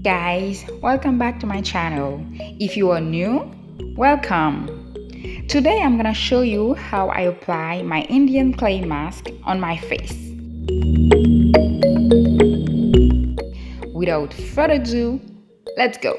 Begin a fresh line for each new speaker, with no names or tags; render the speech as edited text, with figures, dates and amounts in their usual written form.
guys, welcome back to my channel. If you are new, welcome. Today I'm gonna show you how I apply my Indian clay mask on my face. Without further ado, let's go.